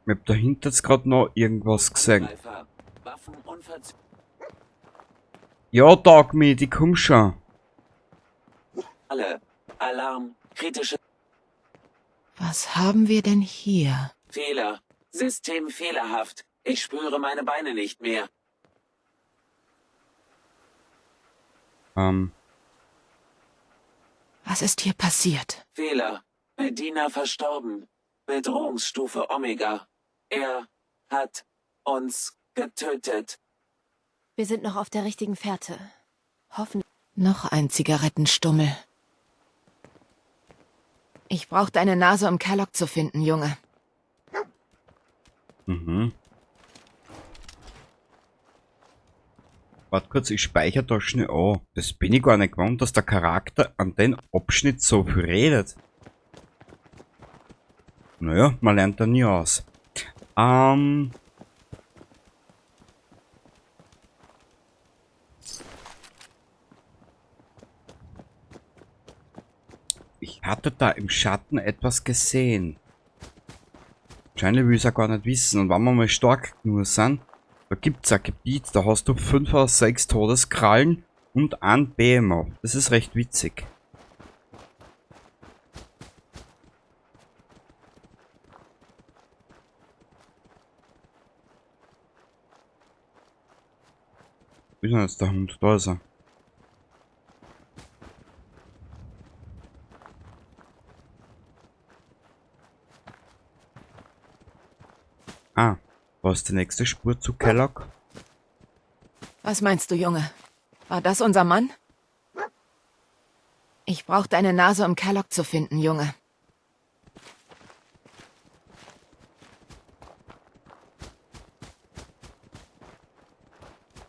Ich hab dahinter jetzt gerade noch irgendwas gesehen. Ja, Dogme, die komm schon. Alle. Alarm. Kritische Was haben wir denn hier? Fehler. System fehlerhaft. Ich spüre meine Beine nicht mehr. Was ist hier passiert? Fehler. Bediener verstorben. Bedrohungsstufe Omega. Er hat uns getötet. Wir sind noch auf der richtigen Fährte. Hoffen. Noch ein Zigarettenstummel. Ich brauche deine Nase, um Kerlock zu finden, Junge. Mhm. Warte kurz, ich speichere da schnell an. Das bin ich gar nicht gewohnt, dass der Charakter an den Abschnitt so viel redet. Naja, man lernt da nie aus. Ich hatte da im Schatten etwas gesehen. Wahrscheinlich will ich es ja gar nicht wissen. Und wenn wir mal stark genug sind, da gibt es ein Gebiet, da hast du 5 oder 6 Todeskrallen und ein BMO. Das ist recht witzig. Wie ist denn jetzt der Hund? Da ist er. Ah, was ist die nächste Spur zu Kerlock? Was meinst du, Junge? War das unser Mann? Ich brauche deine Nase, um Kerlock zu finden, Junge.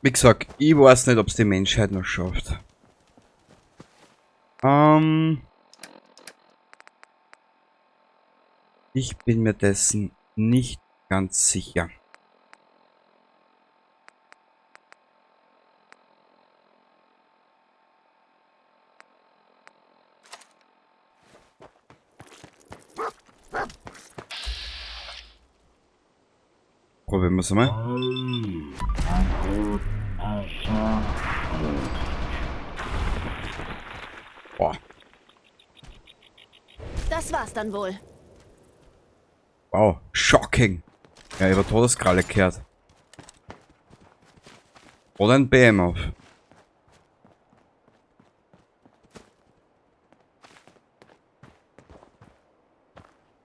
Wie gesagt, ich weiß nicht, ob es die Menschheit noch schafft. Ich bin mir dessen nicht ganz sicher. Probieren wir es mal. Boah. Das war's dann wohl. Wow, shocking. Ja, über Todeskralle gehört. Oder ein BM auf.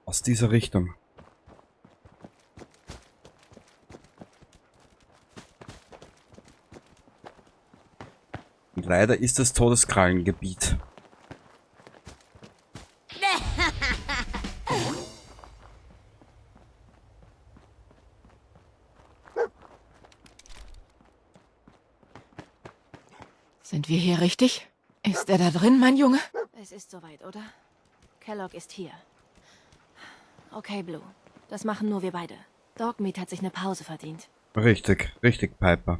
Aus dieser Richtung. Und leider ist das Todeskrallengebiet. Sind wir hier richtig? Ist er da drin, mein Junge? Es ist soweit, oder? Kerlock ist hier. Okay, Blue. Das machen nur wir beide. Dogmeat hat sich eine Pause verdient. Richtig, richtig, Piper.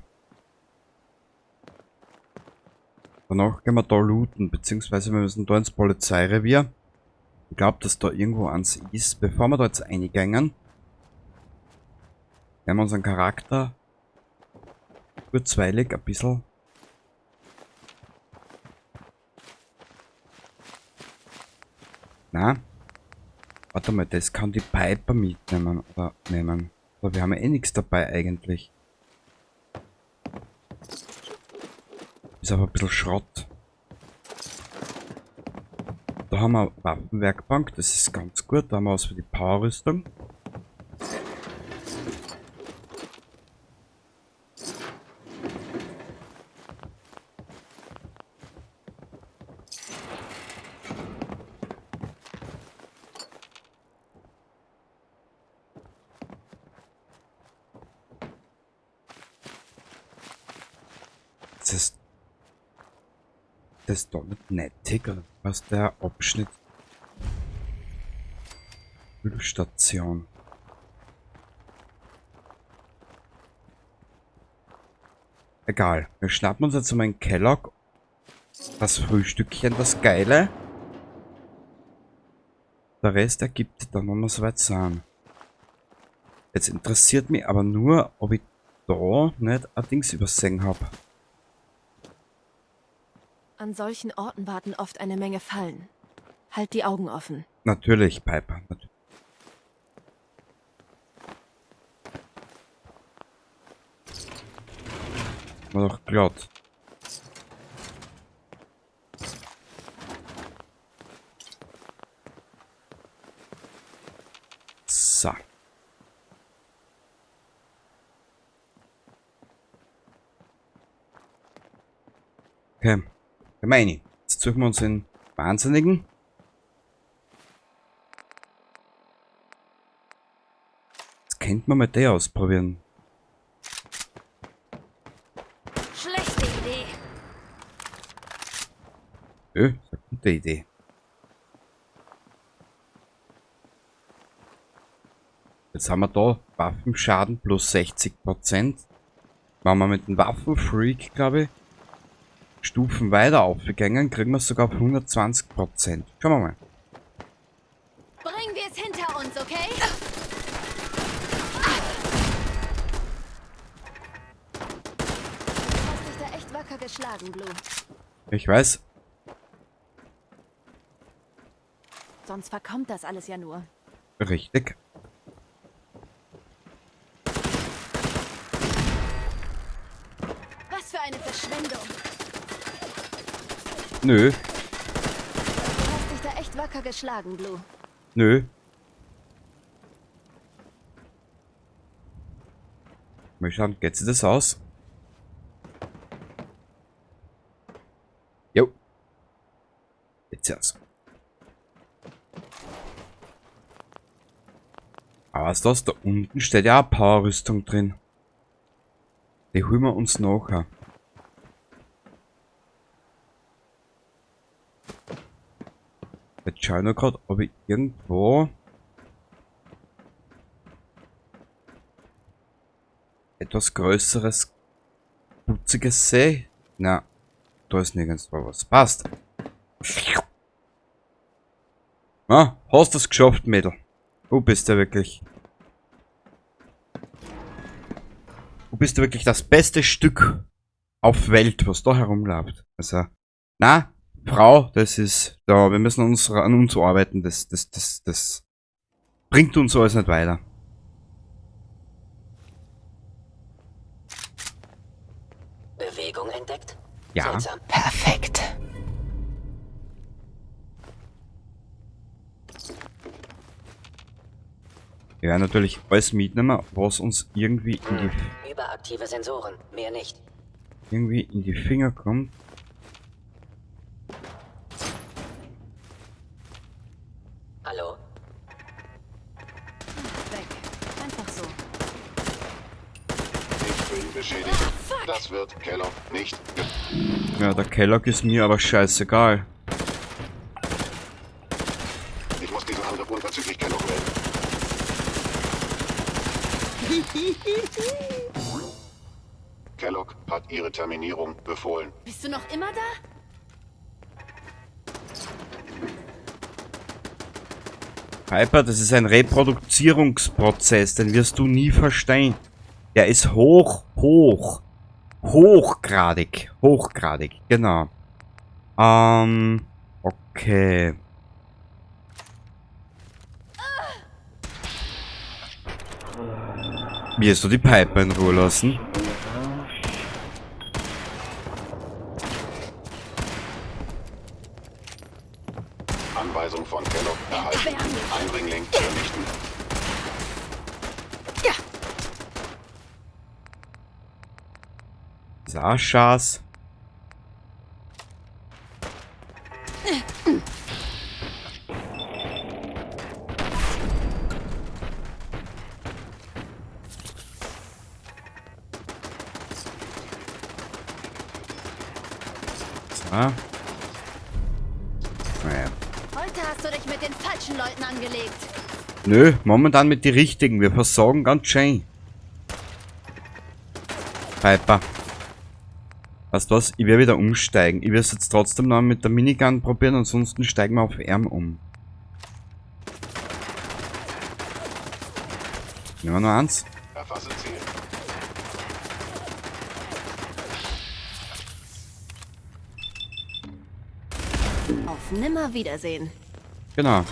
Danach gehen wir da looten, beziehungsweise wir müssen da ins Polizeirevier. Ich glaube, dass da irgendwo eins ist. Bevor wir da jetzt reingängen, werden wir unseren Charakter kurzweilig ein bisschen na, warte mal, das kann die Piper mitnehmen oder nehmen. Aber wir haben ja eh nichts dabei eigentlich. Ist aber ein bisschen Schrott. Da haben wir eine Waffenwerkbank, das ist ganz gut. Da haben wir was für die Powerrüstung. Das ist doch nicht nettig, oder was der Abschnitt? Müllstation. Egal, wir schnappen uns jetzt mal einen Kellogg. Das Frühstückchen, das Geile. Der Rest ergibt dann, wenn wir soweit sind. Jetzt interessiert mich aber nur, ob ich da nicht ein Dings übersehen habe. An solchen Orten warten oft eine Menge Fallen. Halt die Augen offen. Natürlich, Piper. War doch glatt. So. Okay. Gemeini. Jetzt suchen wir uns den Wahnsinnigen. Jetzt könnte man mal den ausprobieren. Schlechte Idee. Das ist eine gute Idee. Jetzt haben wir da Waffenschaden plus 60%. Wenn wir mit dem Waffenfreak, glaube ich, Stufen weiter aufgegangen, kriegen wir es sogar auf 120%. Schauen wir mal. Bringen wir es hinter uns, okay? Du hast dich da echt wacker geschlagen, Blue. Ich weiß. Sonst verkommt das alles ja nur. Richtig. Was für eine Verschwendung. Nö. Du hast dich da echt wacker geschlagen, Blue. Nö. Mal schauen, geht sich das aus? Jo. Geht's aus. Aber was ist das? Da unten steht ja eine Powerrüstung drin. Die holen wir uns nachher. Jetzt schau ich noch grad, ob ich irgendwo etwas größeres, putziges sehe. Na, da ist nirgendwo was. Passt. Ah, hast du's geschafft, Mädel. Du bist ja wirklich. Du bist ja wirklich das beste Stück auf Welt, was da herumläuft. Also, na, Frau, das ist, da, wir müssen an uns arbeiten, das bringt uns alles nicht weiter. Bewegung entdeckt? Ja. Seltsam. Perfekt. Ja, natürlich alles mitnehmen, was uns irgendwie Überaktive Sensoren, mehr nicht. in die Finger kommt. Hallo? Weg. Einfach so. Ich bin beschädigt. Das wird Kellogg nicht. Ja, der Kellogg ist mir aber scheißegal. Ich muss diesen Angriff unverzüglich Kellogg melden. Kellogg hat ihre Terminierung befohlen. Bist du noch immer da? Piper, das ist ein Reproduzierungsprozess, den wirst du nie verstehen. Der ist hochgradig, genau. Okay. Wie hast du die Piper in Ruhe lassen? Anweisung von Kellogg erhalten. Eindringling vernichten. Saschas. So. Naja. Heute hast du dich mit den falschen Leuten angelegt. Nö, momentan mit die richtigen. Wir versorgen ganz schön. Piper. Weißt du was? Ich werde wieder umsteigen. Ich werde es jetzt trotzdem noch mit der Minigun probieren, ansonsten steigen wir auf Arm um. Nehmen wir nur eins. Erfasse Ziel. Auf Nimmerwiedersehen. Genau.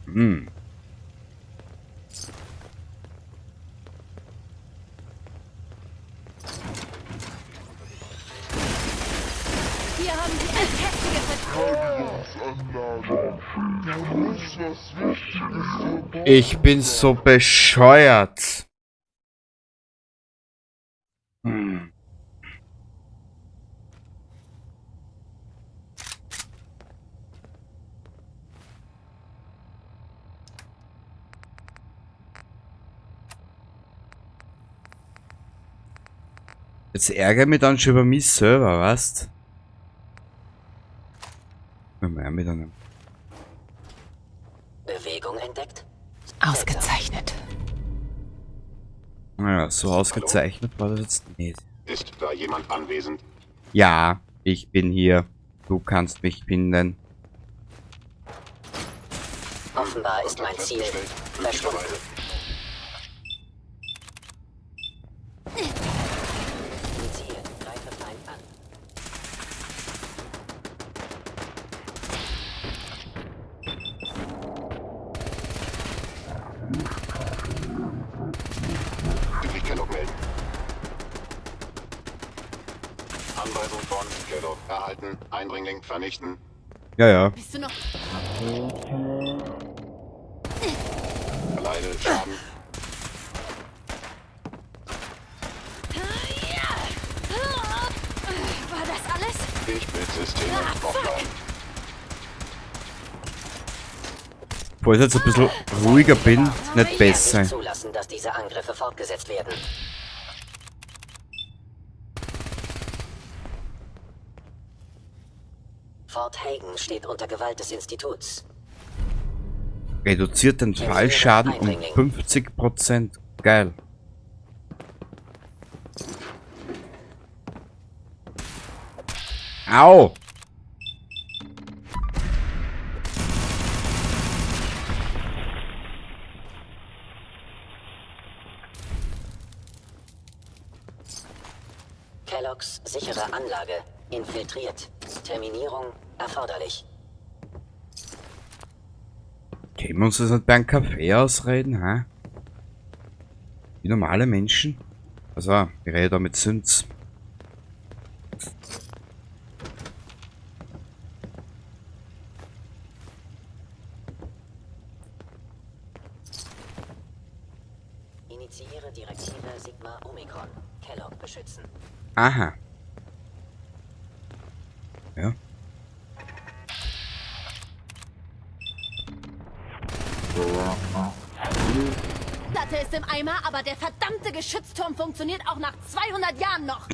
Hm. Hier haben Sie eine heftige Verletzung. Ich bin so bescheuert. Hm. Jetzt ärgere mich dann schon über mich selber, weißt? Mit einem. Bewegung entdeckt? Ausgezeichnet. Naja, so ausgezeichnet war das jetzt nicht. Ist da jemand anwesend? Ja, ich bin hier. Du kannst mich finden. Offenbar ist mein Ziel Festgestellt. verschwunden. Möglicherweise. Ziel, greife Feind an. Südlich Kellogg melden. Anweisung von Kellogg erhalten. Eindringling vernichten. Ja, ja. Bist du noch... Erleide Schaden. War das alles? Ich mit Systeme offline. Wo ich jetzt ein bisschen ruhiger bin, nicht Ich kann besser. nicht zulassen, dass diese Angriffe fortgesetzt werden. Fort Hagen steht unter Gewalt des Instituts. Reduziert den Fallschaden um 50%. Geil. Au! Kelloggs sichere Anlage infiltriert. Terminierung erforderlich. Können wir uns das nicht bei einem Kaffee ausreden, hä? Wie normale Menschen? Also, ich rede da mit Sünds. Initiiere Direktive Sigma Omikron. Kellogg beschützen. Aha. Ja. Platte ist im Eimer, aber der verdammte Geschützturm funktioniert auch nach 200 Jahren noch.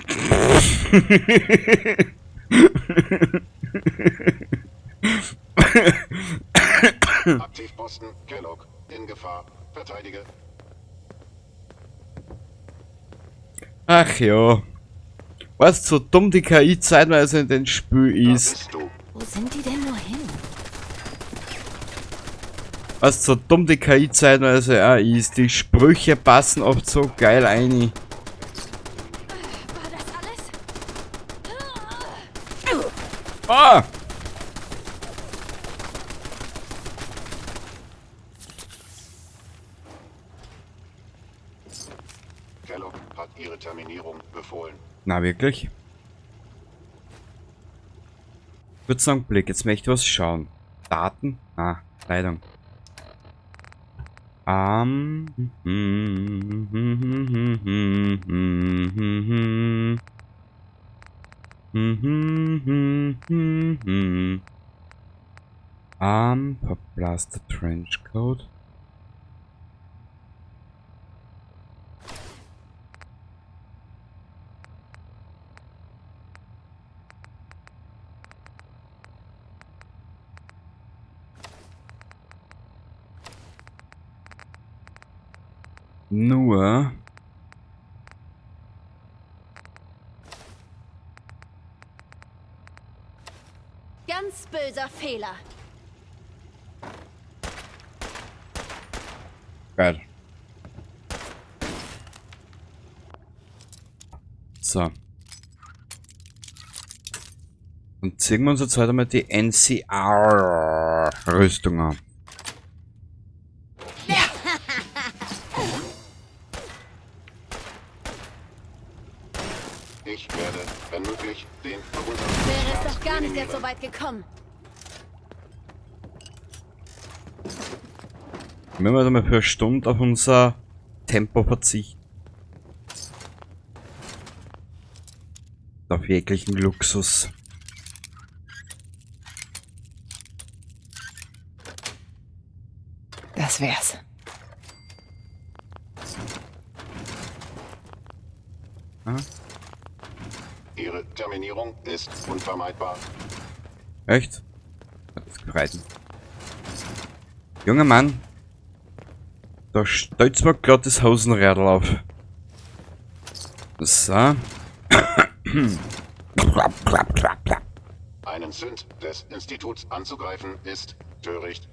Aktivposten Kellogg in Gefahr. Verteidige. Ach ja. Weißt du, so dumm die KI zeitweise in den Spiel Da ist. bist du. Wo sind die denn nur hin? Was so dumm die KI zeitweise auch ist. Die Sprüche passen oft so geil ein. War das alles? Ah! Kellogg hat ihre Terminierung befohlen. Na wirklich? Kurzen Augenblick, jetzt möchte ich was schauen. Daten? Ah, Leitung. Blaster Trench Code. Nur Ganz böser Fehler. Geil. So. Dann ziehen wir uns jetzt heute mal die NCR-Rüstung an. Ich werde, wenn möglich, den Wäre es doch gar nicht jetzt so weit gekommen. Wir müssen mal für eine Stunde auf unser Tempo verzichten. Auf jeglichen Luxus. Das wär's. Ihre Terminierung ist unvermeidbar. Echt? Hat das gefreut. Junger Mann, da stellt mir gerade das Hosenrädel auf. So. Klapp, klapp, klapp, klapp. Einen Sünd des Instituts anzugreifen ist töricht.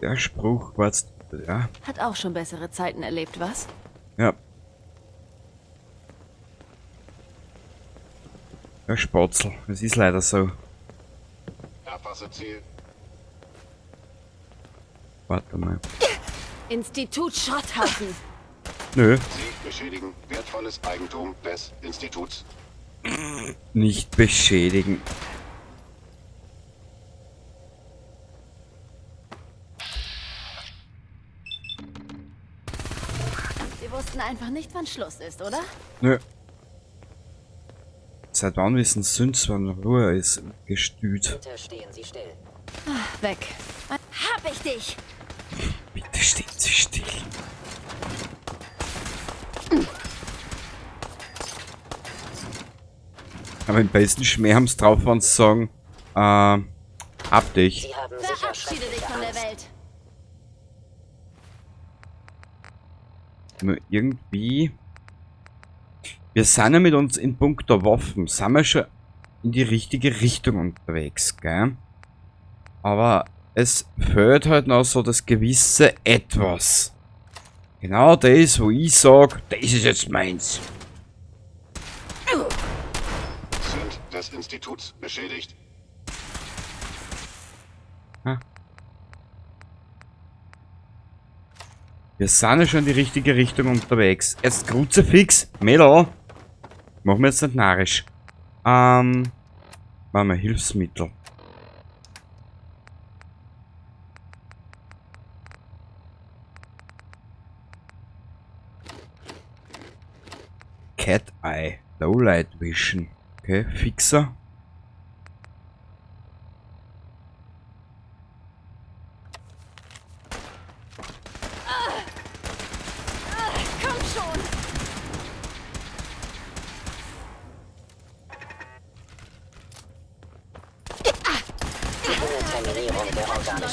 Der Spruch war jetzt, ja, Hat auch schon bessere Zeiten erlebt, was? ja. Ja, Spatzel, es ist leider so. Erfasse Ziel. Warte mal. Institut Schrotthaufen. Nö, Sie beschädigen wertvolles Eigentum des Instituts. nicht beschädigen. Sie wussten einfach nicht, wann Schluss ist, oder? Nö. Seit wann wissen Süns, wann Ruhe ist? Gestüt. Bitte stehen Sie still. Weg. Hab ich dich! Bitte stehen Sie still. Aber im besten Schmäh haben sie drauf, wenn sie sagen, hab dich. Sie haben sicher Verabschiede dich schreckliche von der Angst. Welt. Nur irgendwie. Wir sind ja mit uns in puncto Waffen, sind wir schon in die richtige Richtung unterwegs, gell? Aber es fehlt halt noch so das gewisse Etwas. Genau das, wo ich sag, das ist jetzt meins. Sünd des Instituts beschädigt. Wir sind ja schon in die richtige Richtung unterwegs. Jetzt Kruzifix, Mädel. Machen wir jetzt nicht narrisch. Machen wir Hilfsmittel. Cat Eye, Lowlight Vision. Okay, Fixer. Komm schon! Ohne Terminierung der Organe.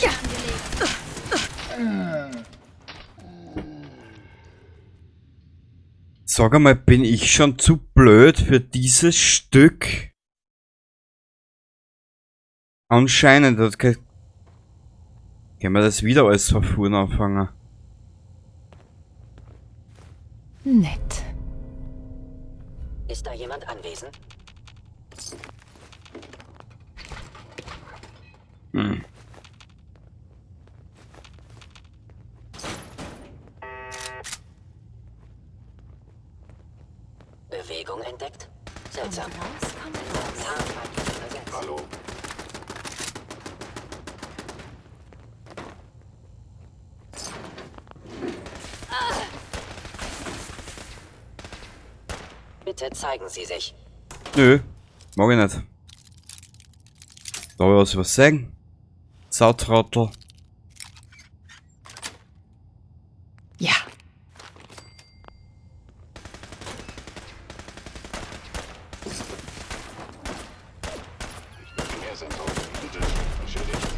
Sag einmal, bin ich schon zu blöd für dieses Stück? Anscheinend, das können wir das wieder alles von vorne anfangen. Nett. Ist da jemand anwesend? Bewegung entdeckt? Seltsam. Zahnmarkierung versetzt. Hallo. Bitte zeigen Sie sich. Nö, mag ich nicht. Darf ich was sagen? Sautrottel. Ja. Primärsensor. Bitte beschädigt.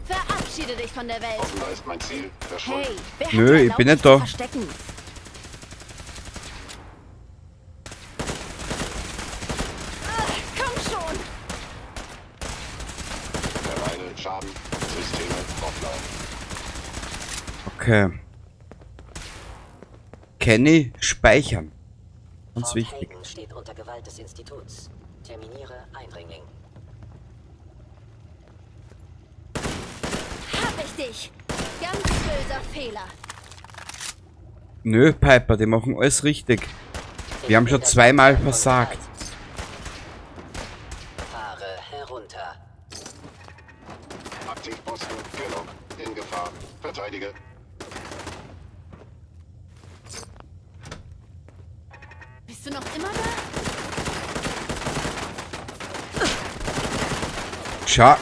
Verabschiede dich von der Welt. Offenbar ist mein Ziel verschwunden. Hey, wer hat Nö, dir ich erlaubt, bin dich nicht zu da. Verstecken? Okay. Kenny speichern. Ganz Fort wichtig. Hagen steht unter Gewalt des Instituts. Terminiere Eindringling. Hab ich dich! Ganz böser Fehler. Nö, Piper, die machen alles richtig. Wir haben schon zweimal versagt. Fahre herunter. Aktivposten Kellogg in Gefahr. Verteidige. Bist du noch immer da? Schau.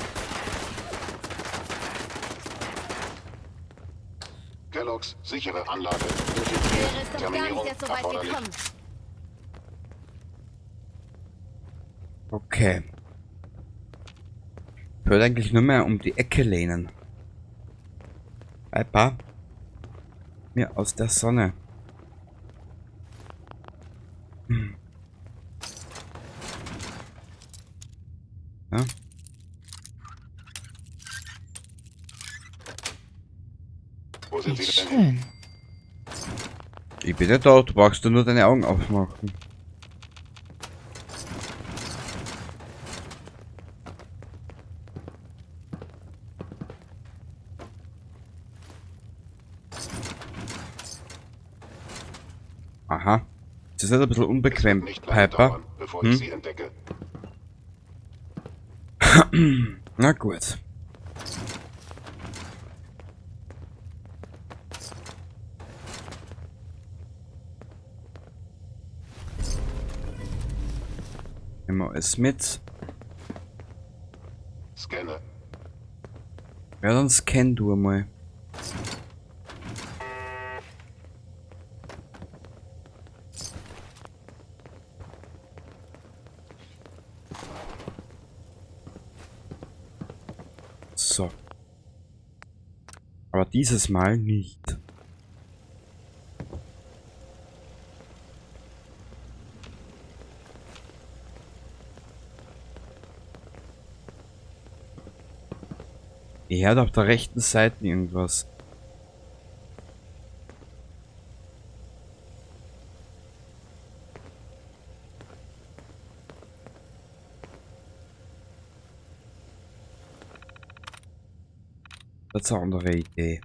Kelloggs sichere Anlage. Wäre es Infiltriert. doch gar Terminierung nicht erst so weit erforderlich. gekommen. Okay. Ich würde eigentlich nur mehr um die Ecke lehnen. Piper. Mir aus der Sonne. Ja. Wo sind Wie Sie denn hin? schön. Ich bin ja da, du brauchst nur deine Augen aufmachen. Aha. Das ist halt ein bisschen Es wird unbequem, nicht lange Piper. dauern, bevor Hm? ich Sie entdecke. Na gut. Nehmen wir es mit. Scanne. Ja, dann scan du mal. So. Aber dieses Mal nicht. Er hat auf der rechten Seite irgendwas. Das ist eine andere Idee.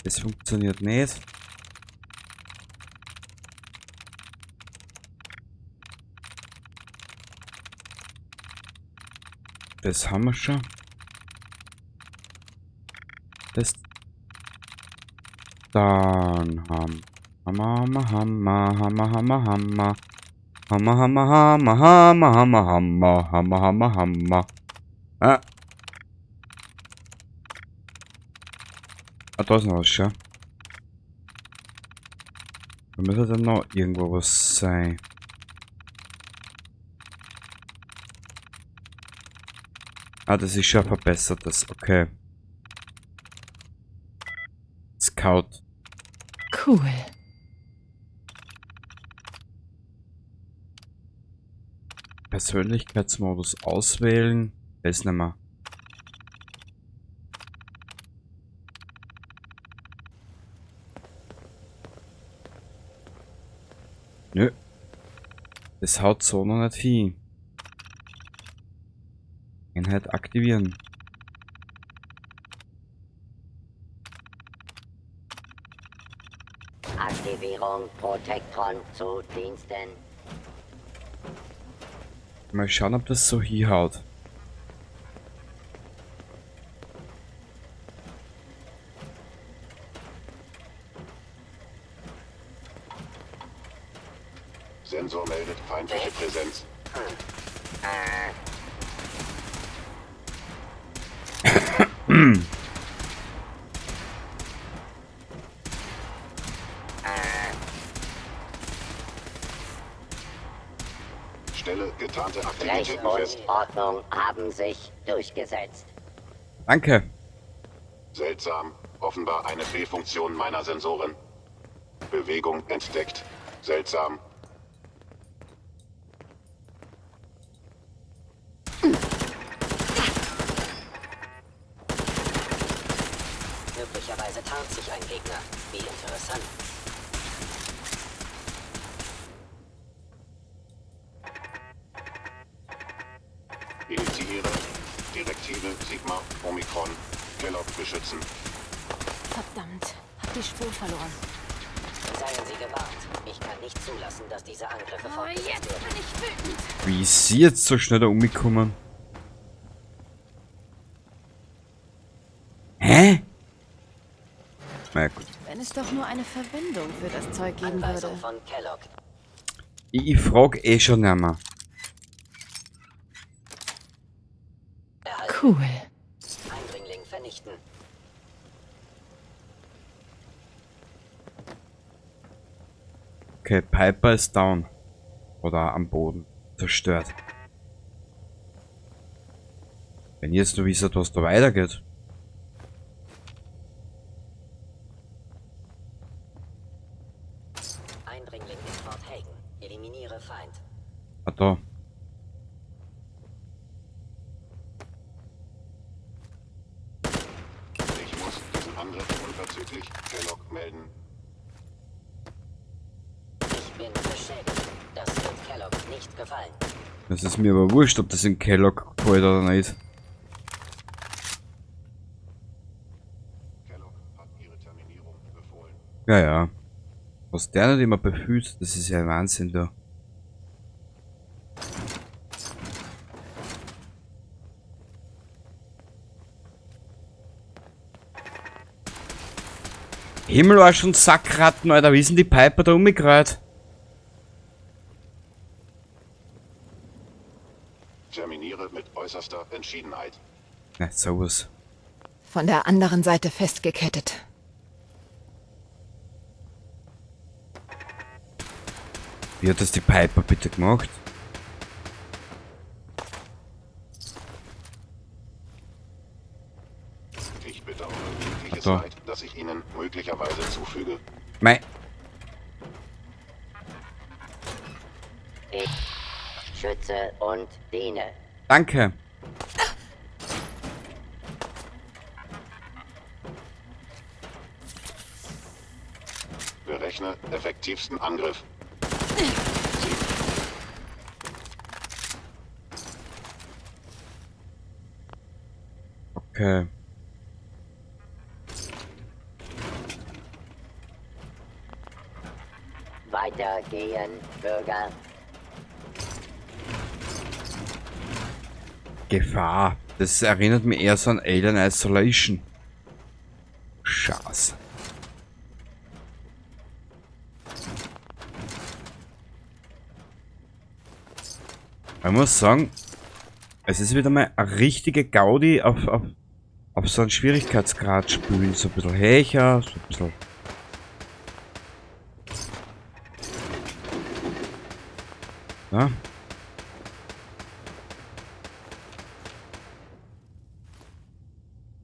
Das funktioniert nicht. Das haben wir schon. Das. Dann haben. Hammer, Hammer, Hammer, Hammer, Hammer. Hammer, Hammer, Hammer, Hammer, Hammer, Hammer, Hammer, Hammer, Hammer. Ah. Ah, da ist noch was, schon. Da müsste dann noch irgendwo was sein. Ah, das ist schon verbessertes, okay. Scout. Cool. Persönlichkeitsmodus auswählen. Ist nicht mehr. Nö. Das haut so noch nicht hin. Einheit aktivieren. Aktivierung Protektron zu Diensten. Mal schauen, ob das so hinhaut. Sensor meldet feindliche Präsenz. Stelle getarnte Recht Aktivitäten und fest. Ordnung haben sich durchgesetzt. Danke. Seltsam. Offenbar eine Fehlfunktion meiner Sensoren. Bewegung entdeckt. Seltsam. paart sich ein Gegner. Wie interessant. Initiiere. Direktive Sigma Omikron. Kellogg beschützen. Verdammt, hab die Spur verloren. Seien Sie gewahrt. Ich kann nicht zulassen, dass diese Angriffe Oh, fortgesetzt jetzt werden. bin ich wütend. Wie ist sie jetzt so schnell da umgekommen? Hä? Na ja, gut. Wenn es doch nur eine Verwendung für das Zeug geben Anweisung würde. von Kellogg. Ich frag eh schon einmal. Erhalten. Cool. Eindringling vernichten. Okay, Piper ist down. Oder am Boden. Zerstört. Wenn ihr jetzt nur wisst, was da weitergeht. Eindringling in Fort Hagen. Eliminiere Feind. Ah, da. Ich muss diesen Angriff unverzüglich Kellogg melden. Ich bin beschädigt. Das wird Kellogg nicht gefallen. Das ist mir aber wurscht, ob das in Kellogg gefällt oder nicht. Kellogg hat ihre Terminierung befohlen. Ja, ja. Was der nicht immer befühlt, das ist ja ein Wahnsinn da. Himmelarsch und Sackratten, Alter, wie sind die Piper da umgekreuzt? Terminiere mit äußerster Entschiedenheit. Na, sowas. Von der anderen Seite festgekettet. Wie hat das die Piper bitte gemacht? Ich bedauere jegliches Ach so. Leid, das ich Ihnen möglicherweise zufüge. Mei, Ich schütze und diene. danke. Berechne effektivsten Angriff. Okay. Weitergehen, Bürger. Gefahr. Das erinnert mich eher so an Alien Isolation. Scheiße. Ich muss sagen, es ist wieder mal eine richtige Gaudi auf so einen Schwierigkeitsgrad spielen. So ein bisschen höher, so ein bisschen. Ja.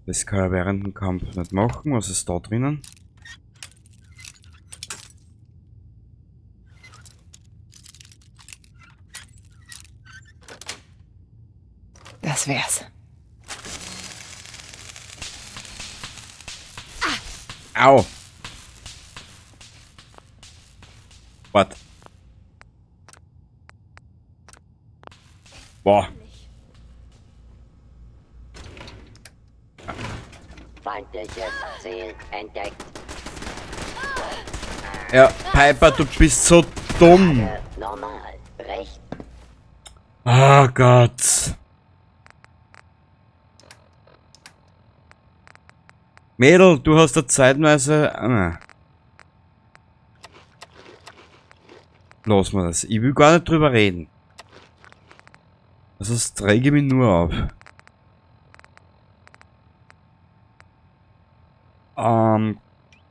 Das kann er während dem Kampf nicht machen. Was ist da drinnen? Das wär's. Au! Was? Boah. Feindliches Ziel entdeckt. Ja, Piper, du bist so dumm. Normal. Recht. Oh Gott. Mädel, du hast da zeitweise... Lass mal das. Ich will gar nicht drüber reden. Also das träge mich nur auf.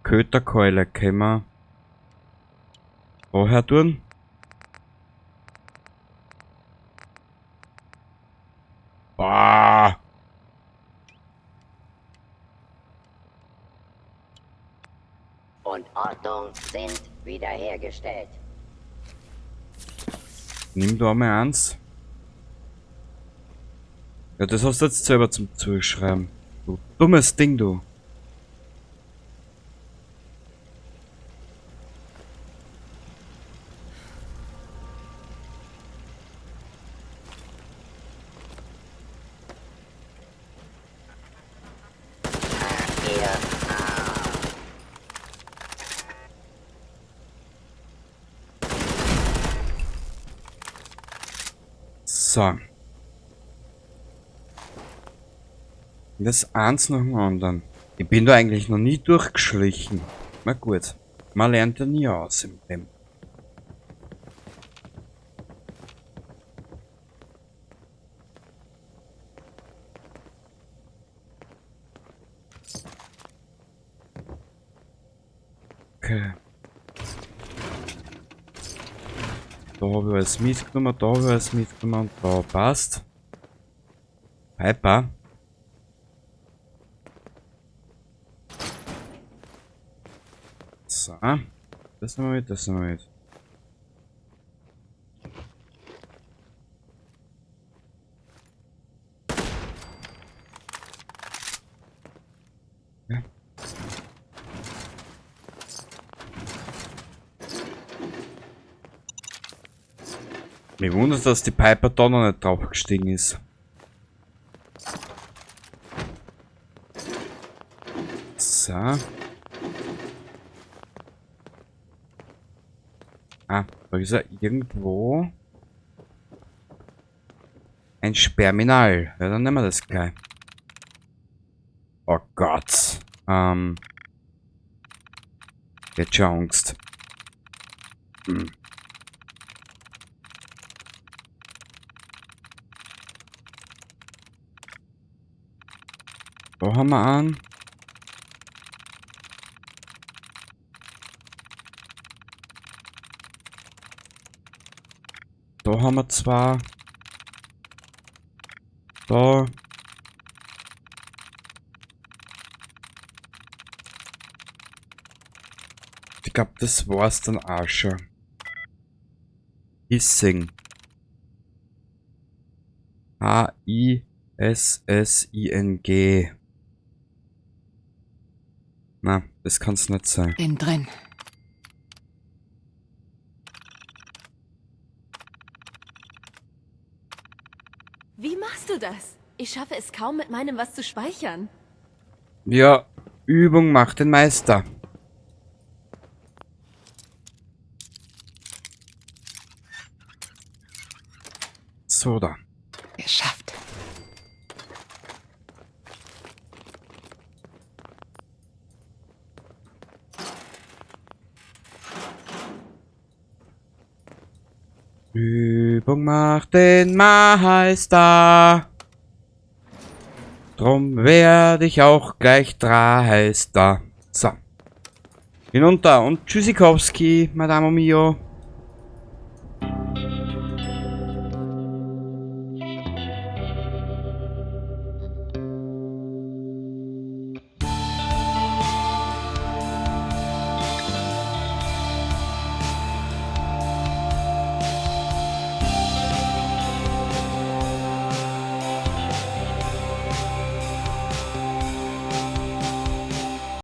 Köterkeule können wir vorher tun. Boah. Und Ordnung sind wiederhergestellt. Nimm da mal eins. Ja, das hast du jetzt selber zum Zuschreiben. Du dummes Ding, du. So. Das eins nach dem anderen. Ich bin da eigentlich noch nie durchgeschlichen. Na gut. Man lernt ja nie aus im Leben. Okay. Da habe ich alles mitgenommen, da habe ich alles mitgenommen, da passt. Piper. So. Das nehmen wir mit, das nehmen wir mit. Ja. Mich wundert, dass die Piper da noch nicht drauf gestiegen ist. So. Ah, da ist er irgendwo. Ein Sperrminal. Ja, dann nehmen wir das gleich. Oh Gott. Jetzt schon Angst. Hm. Da haben wir einen. Da haben wir zwei. Da. Ich glaube, das war's dann auch schon. Hissing. H-I-S-S-I-N-G. Na, das kann's nicht sein. Bin drin. Wie machst du das? Ich schaffe es kaum, mit meinem was zu speichern. Ja, Übung macht den Meister. So da. Geschafft. Übung macht den Meister. Drum werde ich auch gleich Dreister. So. Hinunter und Tschüssikowski, Madame Mio.